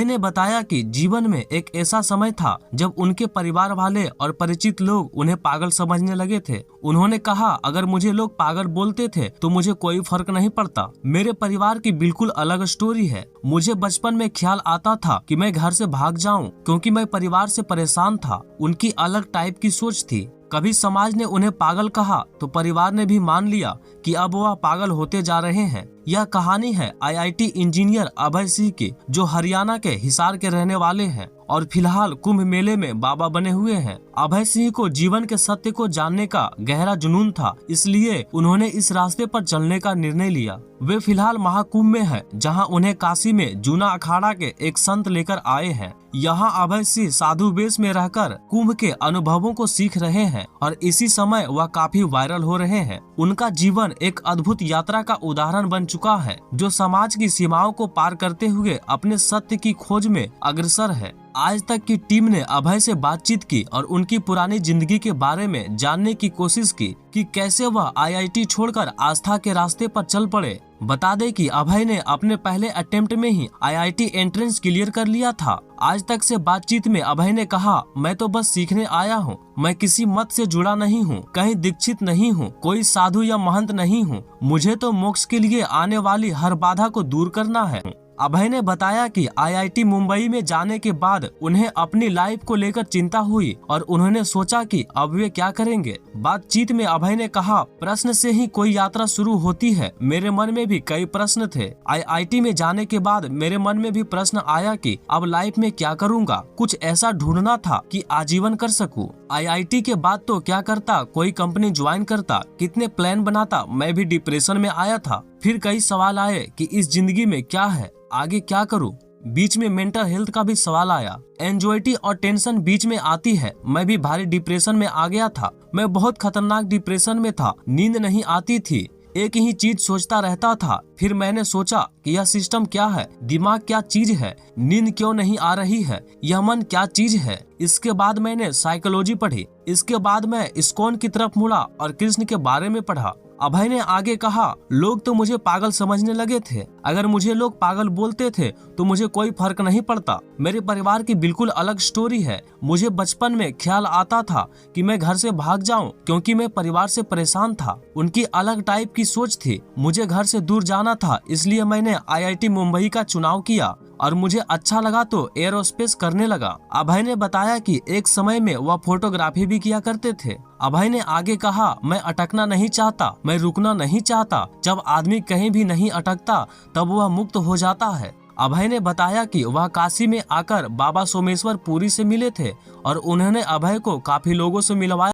ने बताया कि जीवन में एक ऐसा समय था जब उनके परिवार वाले और परिचित लोग उन्हें पागल समझने लगे थे। उन्होंने कहा, अगर मुझे लोग पागल बोलते थे तो मुझे कोई फर्क नहीं पड़ता। मेरे परिवार की बिल्कुल अलग स्टोरी है। मुझे बचपन में ख्याल आता था कि मैं घर से भाग जाऊं क्योंकि मैं परिवार से परेशान था। उनकी अलग टाइप की सोच थी। कभी समाज ने उन्हें पागल कहा तो परिवार ने भी मान लिया कि अब वह पागल होते जा रहे हैं। यह कहानी है आईआईटी इंजीनियर अभय सिंह की, जो हरियाणा के हिसार के रहने वाले हैं और फिलहाल कुंभ मेले में बाबा बने हुए हैं। अभय सिंह को जीवन के सत्य को जानने का गहरा जुनून था, इसलिए उन्होंने इस रास्ते पर चलने का निर्णय लिया। वे फिलहाल महाकुंभ में हैं, जहां उन्हें काशी में जूना अखाड़ा के एक संत लेकर आए हैं। यहाँ अभय सिंह साधु वेश में रहकर कुंभ के अनुभवों को सीख रहे हैं और इसी समय वह काफी वायरल हो रहे हैं। उनका जीवन एक अद्भुत यात्रा का उदाहरण बन चुका है, जो समाज की सीमाओं को पार करते हुए अपने सत्य की खोज में अग्रसर है। आज तक की टीम ने अभय से बातचीत की और उनकी पुरानी जिंदगी के बारे में जानने की कोशिश की कि कैसे वह आईआईटी छोड़कर आस्था के रास्ते पर चल पड़े। बता दें कि अभय ने अपने पहले अटेम्प्ट में ही आईआईटी एंट्रेंस क्लियर कर लिया था। आज तक से बातचीत में अभय ने कहा, मैं तो बस सीखने आया हूँ। मैं किसी मत से जुड़ा नहीं हूँ, कहीं दीक्षित नहीं हूँ, कोई साधु या महंत नहीं हूँ। मुझे तो मोक्ष के लिए आने वाली हर बाधा को दूर करना है। अभय ने बताया कि आईआईटी मुंबई में जाने के बाद उन्हें अपनी लाइफ को लेकर चिंता हुई और उन्होंने सोचा कि अब वे क्या करेंगे। बातचीत में अभय ने कहा, प्रश्न से ही कोई यात्रा शुरू होती है। मेरे मन में भी कई प्रश्न थे। आईआईटी में जाने के बाद मेरे मन में भी प्रश्न आया कि अब लाइफ में क्या करूँगा। कुछ ऐसा ढूंढना था कि आजीवन कर सकूं। आईआईटी के बाद तो क्या करता, कोई कंपनी ज्वाइन करता, कितने प्लान बनाता। मैं भी डिप्रेशन में आया था। फिर कई सवाल आए कि इस जिंदगी में क्या है, आगे क्या करूं। बीच में मेंटल हेल्थ का भी सवाल आया। एंजाइटी और टेंशन बीच में आती है। मैं भी भारी डिप्रेशन में आ गया था। मैं बहुत खतरनाक डिप्रेशन में था। नींद नहीं आती थी, एक ही चीज सोचता रहता था। फिर मैंने सोचा कि यह सिस्टम क्या है, दिमाग क्या चीज है, नींद क्यों नहीं आ रही है, यह मन क्या चीज है। इसके बाद मैंने साइकोलॉजी पढ़ी। इसके बाद मैं इस्कॉन की तरफ मुड़ा और कृष्ण के बारे में पढ़ा। अभय ने आगे कहा, लोग तो मुझे पागल समझने लगे थे। अगर मुझे लोग पागल बोलते थे तो मुझे कोई फर्क नहीं पड़ता। मेरे परिवार की बिल्कुल अलग स्टोरी है। मुझे बचपन में ख्याल आता था कि मैं घर से भाग जाऊं क्योंकि मैं परिवार से परेशान था। उनकी अलग टाइप की सोच थी। मुझे घर से दूर जाना था, इसलिए मैंने आईआईटी मुंबई का चुनाव किया और मुझे अच्छा लगा तो एरोस्पेस करने लगा। अभय ने बताया कि एक समय में वह फोटोग्राफी भी किया करते थे। अभय ने आगे कहा, मैं अटकना नहीं चाहता, मैं रुकना नहीं चाहता। जब आदमी कहीं भी नहीं अटकता तब वह मुक्त हो जाता है। अभय ने बताया कि वह काशी में आकर बाबा सोमेश्वर पुरी से मिले थे और उन्होंने अभय को काफी लोगों से मिलवाया।